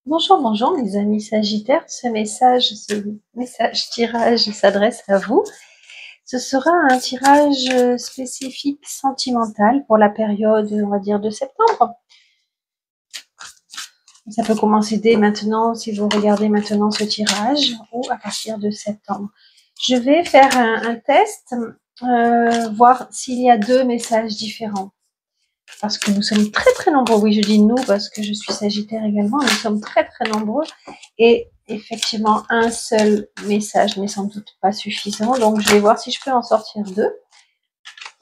Bonjour, bonjour mes amis Sagittaires, ce message tirage s'adresse à vous. Ce sera un tirage spécifique sentimental pour la période, on va dire, de septembre. Ça peut commencer dès maintenant si vous regardez maintenant ce tirage ou à partir de septembre. Je vais faire un test, voir s'il y a deux messages différents. Parce que nous sommes très très nombreux, oui je dis nous parce que je suis Sagittaire également, nous sommes très très nombreux et effectivement un seul message n'est sans doute pas suffisant, donc je vais voir si je peux en sortir deux.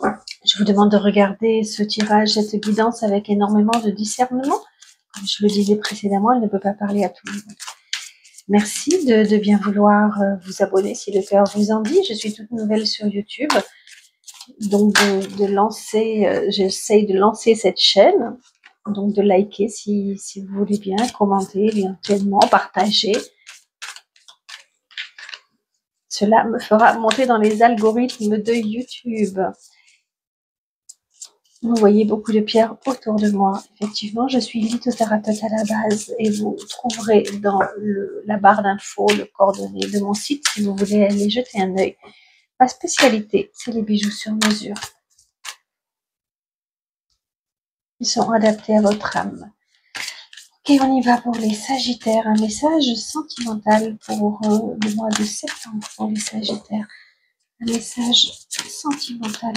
Je vous demande de regarder ce tirage, cette guidance avec énormément de discernement. Comme je le disais précédemment, elle ne peut pas parler à tout le monde. Merci de bien vouloir vous abonner si le cœur vous en dit. Je suis toute nouvelle sur YouTube, donc j'essaye de lancer cette chaîne. Donc de liker si vous voulez bien, commenter éventuellement, partager. Cela me fera monter dans les algorithmes de YouTube. Vous voyez beaucoup de pierres autour de moi. Effectivement, je suis lithothérapeute à la base et vous trouverez dans la barre d'infos le coordonnées de mon site si vous voulez aller jeter un œil. Ma spécialité, c'est les bijoux sur mesure. Ils sont adaptés à votre âme. Ok, on y va pour les Sagittaires. Un message sentimental pour le mois de septembre pour les Sagittaires. Un message sentimental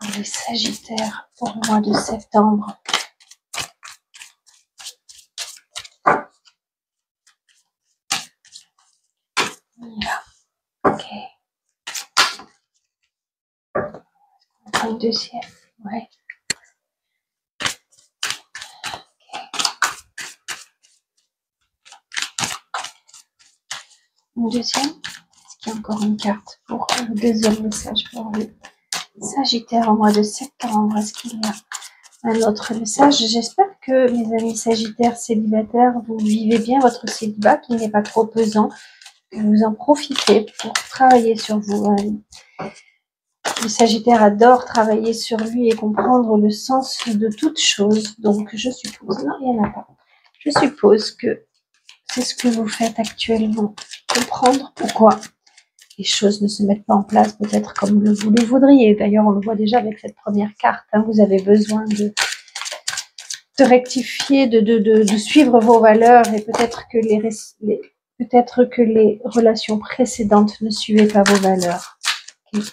pour les Sagittaires pour le mois de septembre. On y va. Ok. On prend une deuxième. Ouais. Une deuxième. Est-ce qu'il y a encore une carte pour le deuxième message pour les Sagittaires au mois de septembre? Est-ce qu'il y a un autre message? J'espère que mes amis Sagittaires célibataires, vous vivez bien votre célibat, qui n'est pas trop pesant, que vous en profitez pour travailler sur vous. Le Sagittaire adore travailler sur lui et comprendre le sens de toute chose. Donc je suppose, non, il n'y en a pas. Je suppose que c'est ce que vous faites actuellement. Comprendre pourquoi les choses ne se mettent pas en place peut-être comme vous le voudriez. D'ailleurs, on le voit déjà avec cette première carte. Hein, vous avez besoin de rectifier, de suivre vos valeurs et peut-être que les relations précédentes ne suivaient pas vos valeurs. Okay.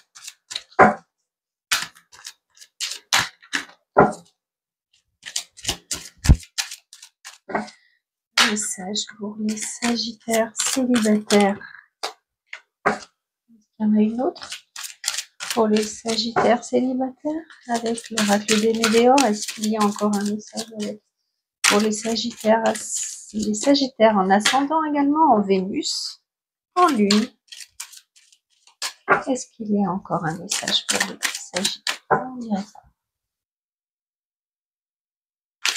Message pour les Sagittaires célibataires. Il y en a une autre pour les Sagittaires célibataires avec l'oracle des Météores. Est-ce qu'il y a encore un message pour les Sagittaires en ascendant également, en Vénus, en Lune? Est-ce qu'il y a encore un message pour les Sagittaires? On dirait pas.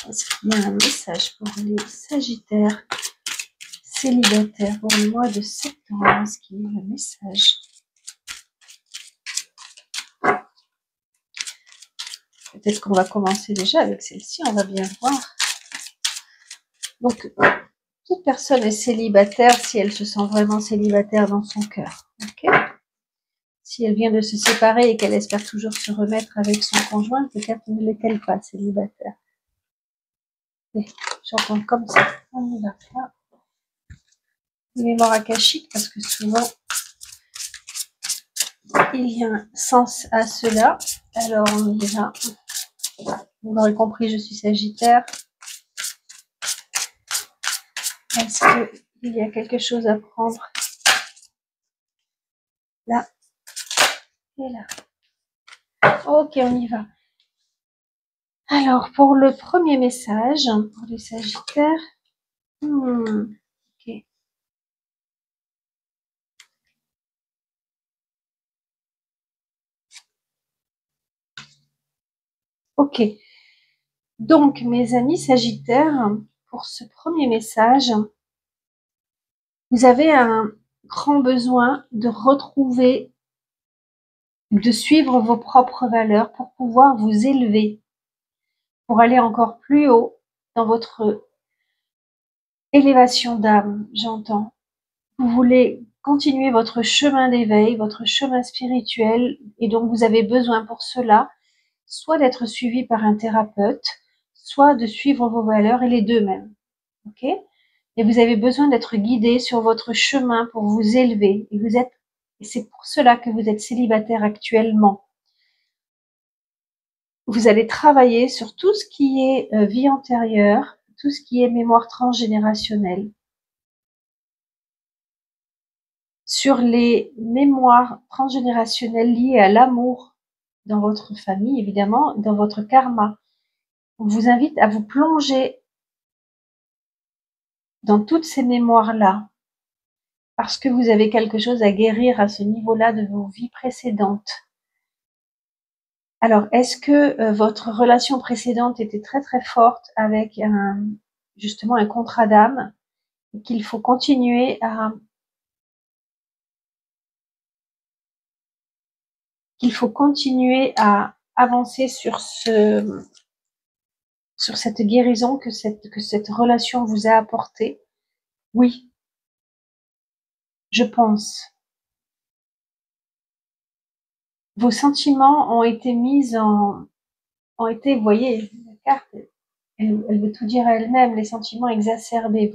Est-ce qu'il y a un message pour les Sagittaires célibataires pour le mois de septembre? Est-ce qu'il y a un message? Peut-être qu'on va commencer déjà avec celle-ci, on va bien voir. Donc, toute personne est célibataire si elle se sent vraiment célibataire dans son cœur. Okay, si elle vient de se séparer et qu'elle espère toujours se remettre avec son conjoint, peut-être ne l'est-elle pas célibataire. J'entends comme ça. On y va. Là. Mémoire akashique, parce que souvent, il y a un sens à cela. Alors, on y va. Vous l'aurez compris, je suis Sagittaire. Est-ce qu'il y a quelque chose à prendre là et là? Ok, on y va. Alors, pour le premier message, pour les Sagittaires, ok. Ok. Donc, mes amis Sagittaires, pour ce premier message, vous avez un grand besoin de retrouver, de suivre vos propres valeurs pour pouvoir vous élever, pour aller encore plus haut dans votre élévation d'âme, j'entends. Vous voulez continuer votre chemin d'éveil, votre chemin spirituel, et donc vous avez besoin pour cela soit d'être suivi par un thérapeute, soit de suivre vos valeurs, et les deux même. Ok? Et vous avez besoin d'être guidé sur votre chemin pour vous élever. Et c'est pour cela que vous êtes célibataire actuellement. Vous allez travailler sur tout ce qui est vie antérieure, tout ce qui est mémoire transgénérationnelle, sur les mémoires transgénérationnelles liées à l'amour dans votre famille, évidemment, dans votre karma. On vous invite à vous plonger dans toutes ces mémoires-là, parce que vous avez quelque chose à guérir à ce niveau-là de vos vies précédentes. Alors, est-ce que votre relation précédente était très très forte avec justement un contrat d'âme, et qu'il faut continuer à avancer sur cette guérison que cette relation vous a apportée? Oui, je pense. Vos sentiments ont été vous voyez, la carte, elle veut tout dire à elle-même, les sentiments exacerbés.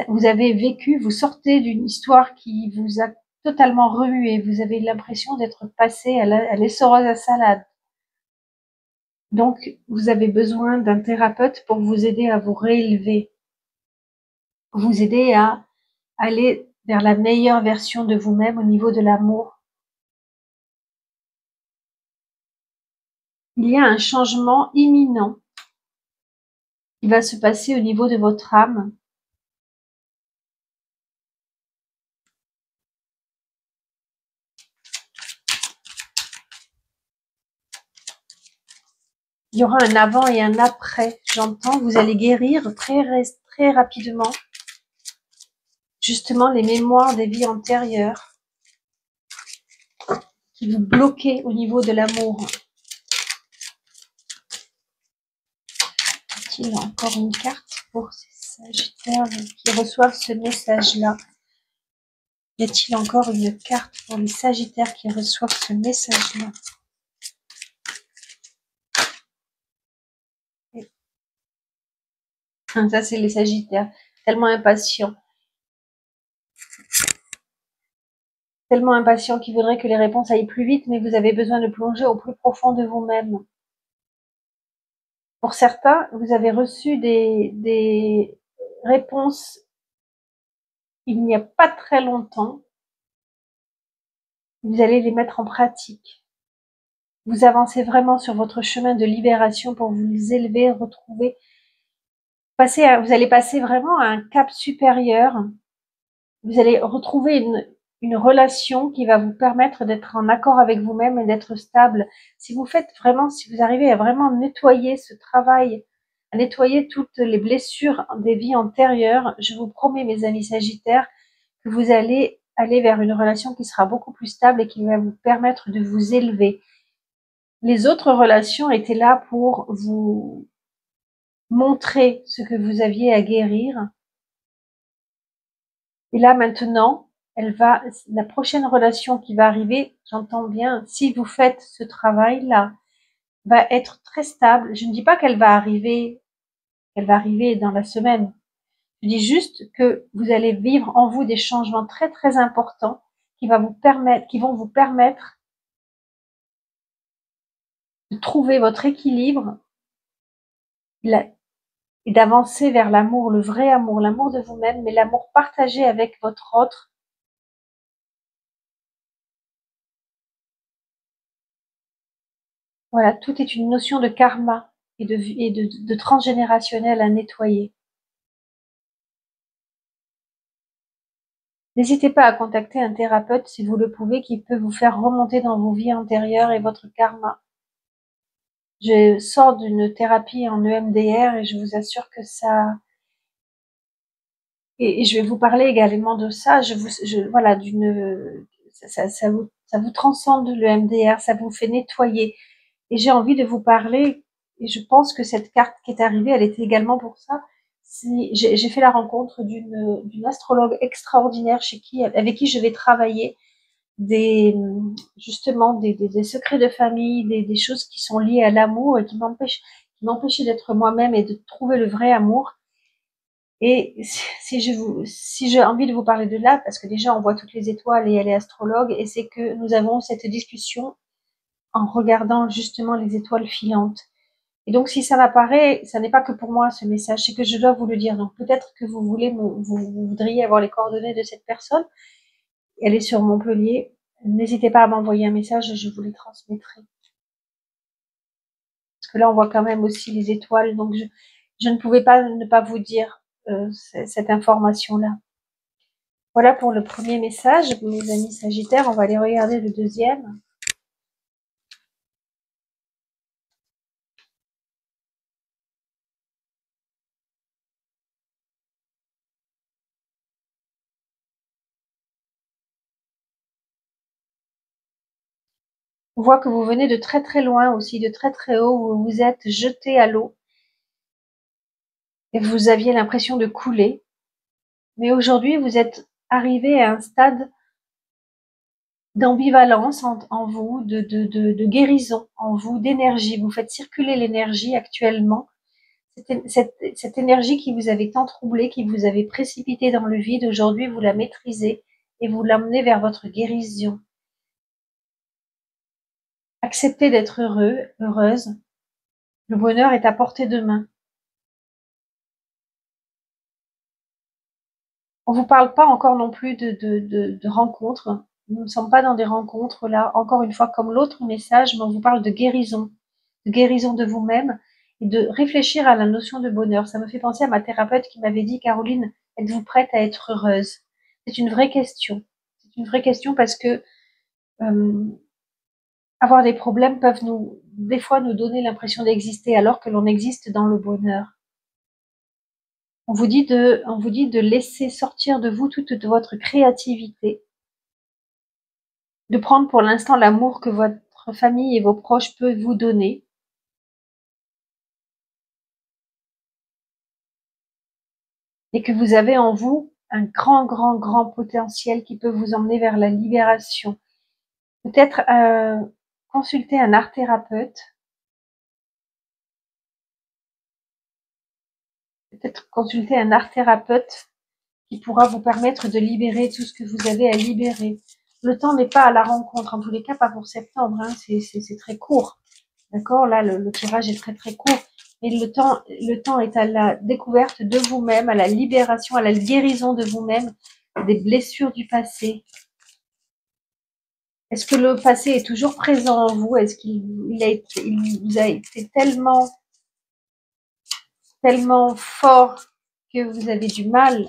Vous avez vécu, vous sortez d'une histoire qui vous a totalement remué. Vous avez l'impression d'être passé à l'essoreuse à salade. Donc, vous avez besoin d'un thérapeute pour vous aider à vous réélever, vous aider à aller vers la meilleure version de vous-même au niveau de l'amour. Il y a un changement imminent qui va se passer au niveau de votre âme. Il y aura un avant et un après. J'entends, vous allez guérir très rapidement, justement, les mémoires des vies antérieures qui vous bloquaient au niveau de l'amour. Y a-t-il encore une carte pour ces Sagittaires qui reçoivent ce message-là? Y a-t-il encore une carte pour les Sagittaires qui reçoivent ce message-là? Ça, c'est les Sagittaires, tellement impatients. Tellement impatients qu'ils voudraient que les réponses aillent plus vite, mais vous avez besoin de plonger au plus profond de vous-même. Pour certains, vous avez reçu des réponses il n'y a pas très longtemps. Vous allez les mettre en pratique. Vous avancez vraiment sur votre chemin de libération pour vous élever, retrouver, vous allez passer vraiment à un cap supérieur. Vous allez retrouver une relation qui va vous permettre d'être en accord avec vous-même et d'être stable. Si vous arrivez à vraiment nettoyer ce travail, à nettoyer toutes les blessures des vies antérieures, je vous promets, mes amis Sagittaires, que vous allez aller vers une relation qui sera beaucoup plus stable et qui va vous permettre de vous élever. Les autres relations étaient là pour vous montrer ce que vous aviez à guérir. Et là, maintenant, la prochaine relation qui va arriver, j'entends bien, si vous faites ce travail-là, va être très stable. Je ne dis pas qu'elle va arriver dans la semaine. Je dis juste que vous allez vivre en vous des changements très, très importants qui vont vous permettre de trouver votre équilibre et d'avancer vers l'amour, le vrai amour, l'amour de vous-même, mais l'amour partagé avec votre autre. Voilà, tout est une notion de karma et de transgénérationnel à nettoyer. N'hésitez pas à contacter un thérapeute si vous le pouvez, qui peut vous faire remonter dans vos vies antérieures et votre karma. Je sors d'une thérapie en EMDR et je vous assure que ça... Et je vais vous parler également de ça. Voilà, ça vous transcende le MDR, ça vous fait nettoyer. Et j'ai envie de vous parler, et je pense que cette carte qui est arrivée, elle était également pour ça. J'ai fait la rencontre d'une astrologue extraordinaire avec qui je vais travailler justement des secrets de famille, des choses qui sont liées à l'amour et qui m'empêchaient d'être moi-même et de trouver le vrai amour. Et si j'ai envie de vous parler de là, parce que déjà on voit toutes les étoiles et elle est astrologue, et c'est que nous avons cette discussion en regardant justement les étoiles filantes. Et donc si ça m'apparaît, ça n'est pas que pour moi ce message, c'est que je dois vous le dire. Donc peut-être que vous voudriez avoir les coordonnées de cette personne. Elle est sur Montpellier. N'hésitez pas à m'envoyer un message, je vous les transmettrai. Parce que là on voit quand même aussi les étoiles, donc je ne pouvais pas ne pas vous dire cette information-là. Voilà pour le premier message, mes amis Sagittaires. On va aller regarder le deuxième. On voit que vous venez de très très loin aussi, de très très haut, où vous vous êtes jeté à l'eau et vous aviez l'impression de couler. Mais aujourd'hui, vous êtes arrivé à un stade d'ambivalence en vous, de guérison en vous, d'énergie. Vous faites circuler l'énergie actuellement. Cette énergie qui vous avait tant troublé, qui vous avait précipité dans le vide, aujourd'hui vous la maîtrisez et vous l'emmenez vers votre guérison. Acceptez d'être heureux, heureuse. Le bonheur est à portée de main. On vous parle pas encore non plus de rencontres. Nous ne sommes pas dans des rencontres là, encore une fois, comme l'autre message, mais on vous parle de guérison de vous-même et de réfléchir à la notion de bonheur. Ça me fait penser à ma thérapeute qui m'avait dit, Caroline, êtes-vous prête à être heureuse? C'est une vraie question. C'est une vraie question parce que euh, avoir des problèmes peuvent des fois nous donner l'impression d'exister alors que l'on existe dans le bonheur. On vous dit de laisser sortir de vous toute votre créativité, de prendre pour l'instant l'amour que votre famille et vos proches peuvent vous donner. Et que vous avez en vous un grand, grand, grand potentiel qui peut vous emmener vers la libération. Peut-être consulter un art thérapeute, peut-être consulter un art thérapeute qui pourra vous permettre de libérer tout ce que vous avez à libérer. Le temps n'est pas à la rencontre, en tous les cas pas pour septembre, hein, c'est très court. D'accord? Là, le tirage est très très court. Mais le temps est à la découverte de vous-même, à la libération, à la guérison de vous-même, des blessures du passé. Est-ce que le passé est toujours présent en vous? Est-ce qu'il vous a été tellement fort que vous avez du mal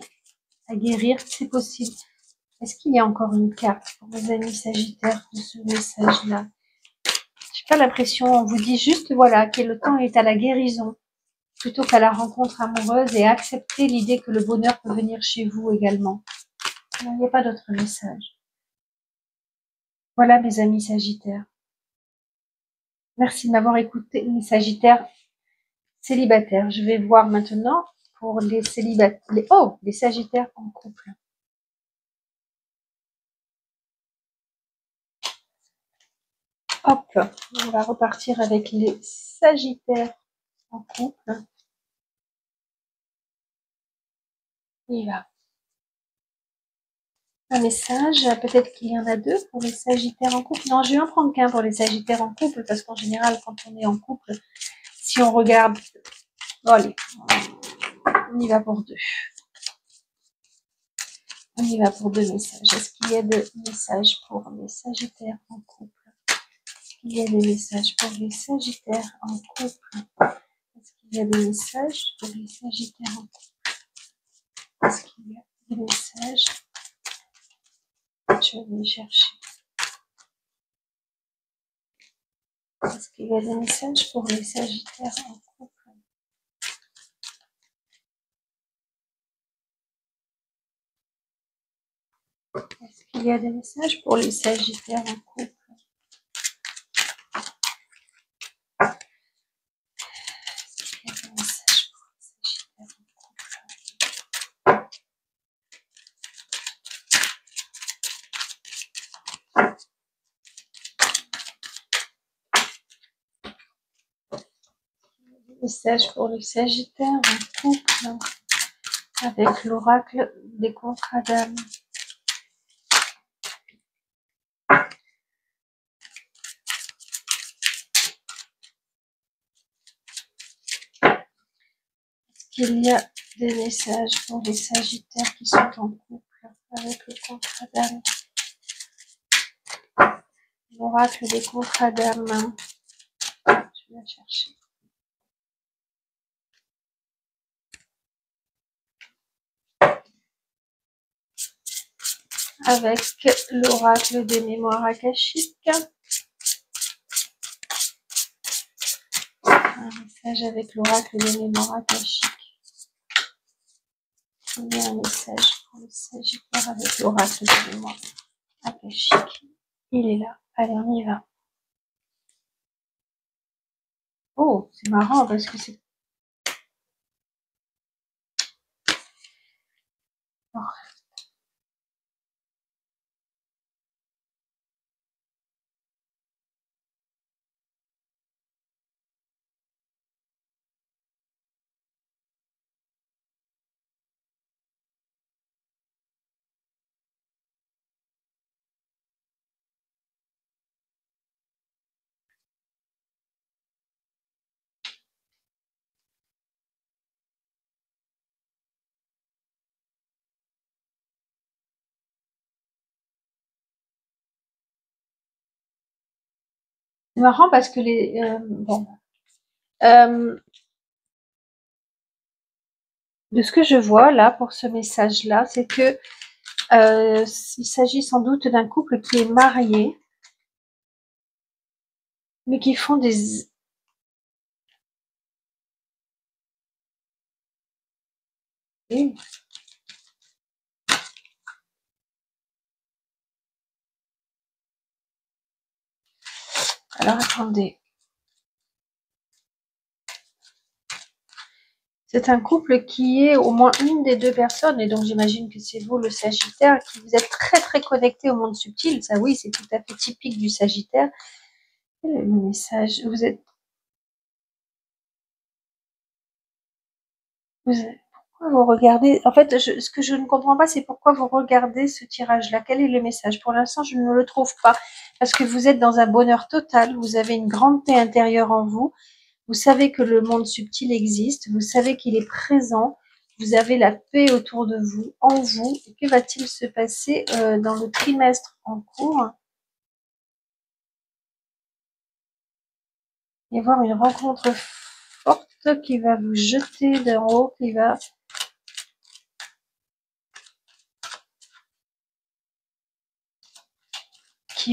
à guérir? C'est possible. Est-ce qu'il y a encore une carte pour vos amis Sagittaires de ce message-là? J'ai pas l'impression, on vous dit juste, voilà, que le temps est à la guérison plutôt qu'à la rencontre amoureuse et accepter l'idée que le bonheur peut venir chez vous également. Il n'y a pas d'autre message. Voilà mes amis Sagittaires. Merci de m'avoir écouté, mes Sagittaires célibataires. Je vais voir maintenant pour les célibataires. Les Sagittaires en couple. Hop, on va repartir avec les Sagittaires en couple. Il y va. Un message, peut-être qu'il y en a deux pour les Sagittaires en couple. Non, je vais en prendre qu'un pour les Sagittaires en couple, parce qu'en général, quand on est en couple, si on regarde... Bon, allez, on y va pour deux. On y va pour deux messages. Est-ce qu'il y a des messages pour les Sagittaires en couple? Est-ce qu'il y a des messages pour les Sagittaires en couple? Est-ce qu'il y a des messages pour les Sagittaires en couple? Est-ce qu'il y a des messages? Je vais les chercher. Est-ce qu'il y a des messages pour les Sagittaires en couple? Est-ce qu'il y a des messages pour les Sagittaires en couple? Est-ce qu'il y a des messages pour les Sagittaires en couple? Message pour le Sagittaire en couple avec l'oracle des contrats d'âme. Est-ce qu'il y a des messages pour les Sagittaires qui sont en couple avec le contrat d'âme? L'oracle des contrats d'âme. Je vais la chercher. Avec l'oracle des mémoires akashiques. Un message avec l'oracle des mémoires akashiques. Il y a un message pour le Sagittaire avec l'oracle des mémoires akashiques. Il est là. Allez, on y va. Oh, c'est marrant parce que c'est... Oh. C'est marrant parce que les... bon. De ce que je vois là pour ce message-là, c'est que il s'agit sans doute d'un couple qui est marié, mais qui font des... Alors attendez. C'est un couple qui est au moins une des deux personnes, et donc j'imagine que c'est vous le Sagittaire, qui vous êtes très très connecté au monde subtil. Ça oui, c'est tout à fait typique du Sagittaire. Quel est le message? Vous êtes... Pourquoi vous regardez... En fait, ce que je ne comprends pas, c'est pourquoi vous regardez ce tirage-là. Quel est le message? Pour l'instant, je ne le trouve pas. Parce que vous êtes dans un bonheur total, vous avez une grande paix intérieure en vous. Vous savez que le monde subtil existe, vous savez qu'il est présent, vous avez la paix autour de vous, en vous. Et que va-t-il se passer dans le trimestre en cours? Il va y avoir une rencontre forte qui va vous jeter d'en haut, qui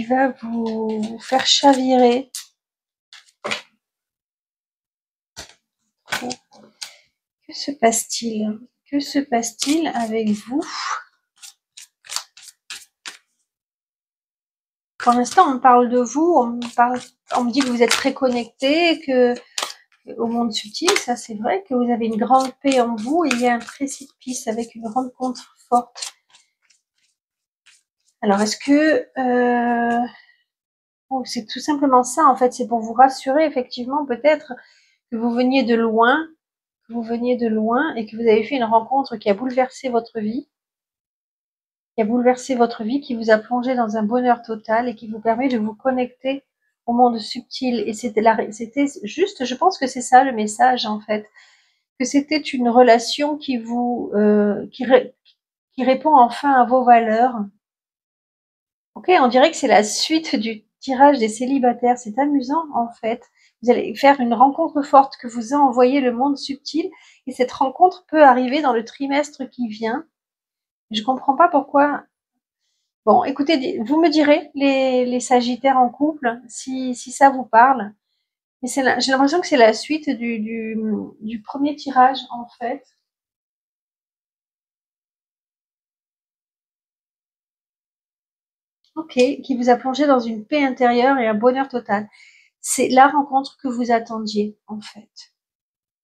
va vous faire chavirer. Que se passe-t-il? Que se passe-t-il avec vous? Pour l'instant, on parle de vous, on me dit que vous êtes très connecté, que au monde subtil, ça c'est vrai, que vous avez une grande paix en vous, et il y a un précipice avec une rencontre forte. Alors, est-ce que... oh, c'est tout simplement ça, en fait, c'est pour vous rassurer, effectivement, peut-être que vous veniez de loin, et que vous avez fait une rencontre qui a bouleversé votre vie, qui vous a plongé dans un bonheur total et qui vous permet de vous connecter au monde subtil. Et c'était juste, je pense que c'est ça le message, en fait, que c'était une relation qui vous, qui répond enfin à vos valeurs. Ok, on dirait que c'est la suite du tirage des célibataires. C'est amusant, en fait. Vous allez faire une rencontre forte que vous a envoyé le monde subtil, et cette rencontre peut arriver dans le trimestre qui vient. Je comprends pas pourquoi. Bon, écoutez, vous me direz, les Sagittaires en couple, si ça vous parle. Mais j'ai l'impression que c'est la suite du premier tirage, en fait. Ok, qui vous a plongé dans une paix intérieure et un bonheur total. C'est la rencontre que vous attendiez, en fait.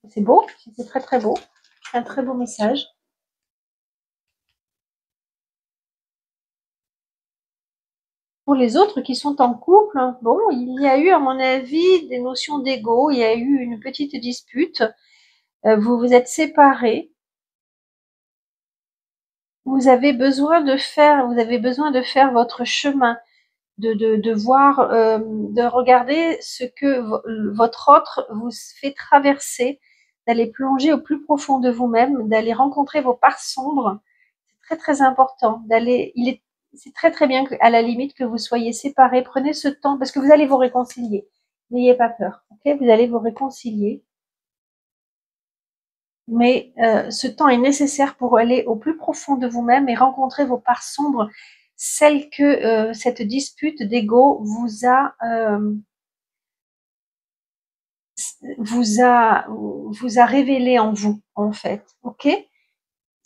C'est beau, c'est très très beau. Un très beau message. Pour les autres qui sont en couple, bon, il y a eu, à mon avis, des notions d'ego. Il y a eu une petite dispute. Vous vous êtes séparés. Vous avez besoin de faire votre chemin, de voir, de regarder ce que votre autre vous fait traverser, d'aller plonger au plus profond de vous-même, d'aller rencontrer vos parts sombres. C'est très très important. C'est très très bien à la limite que vous soyez séparés. Prenez ce temps parce que vous allez vous réconcilier. N'ayez pas peur. Ok, vous allez vous réconcilier. Mais ce temps est nécessaire pour aller au plus profond de vous-même et rencontrer vos parts sombres, celles que cette dispute d'ego vous a révélé en vous, en fait. Ok?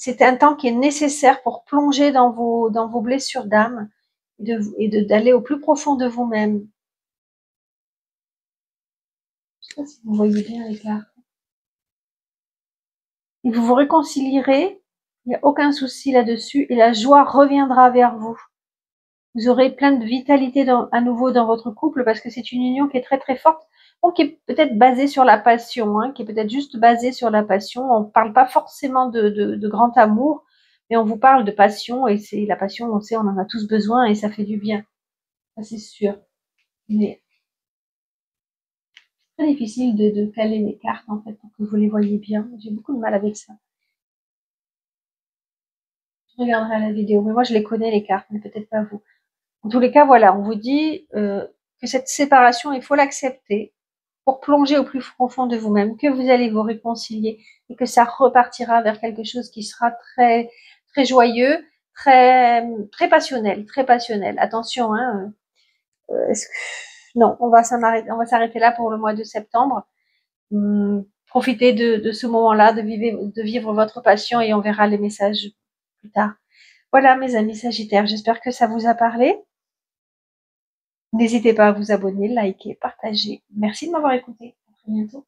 C'est un temps qui est nécessaire pour plonger dans vos blessures d'âme d'aller au plus profond de vous-même. Je sais pas si vous voyez bien avec là. Et vous vous réconcilierez, il n'y a aucun souci là-dessus, et la joie reviendra vers vous. Vous aurez plein de vitalité à nouveau dans votre couple parce que c'est une union qui est très très forte, bon, qui est peut-être basée sur la passion, hein, qui est peut-être juste basée sur la passion. On ne parle pas forcément de grand amour, mais on vous parle de passion et c'est la passion, on sait, on en a tous besoin et ça fait du bien, ça c'est sûr. Mais c'est très difficile de caler les cartes en fait pour que vous les voyez bien. J'ai beaucoup de mal avec ça. Je regarderai la vidéo, mais moi je les connais les cartes, mais peut-être pas vous. En tous les cas, voilà, on vous dit que cette séparation, il faut l'accepter pour plonger au plus profond de vous-même, que vous allez vous réconcilier et que ça repartira vers quelque chose qui sera très, très joyeux, très, très passionnel, très passionnel. Attention, hein, non, on va s'arrêter là pour le mois de septembre. Profitez de ce moment-là, de vivre votre passion et on verra les messages plus tard. Voilà, mes amis Sagittaires, j'espère que ça vous a parlé. N'hésitez pas à vous abonner, liker, partager. Merci de m'avoir écouté. À très bientôt.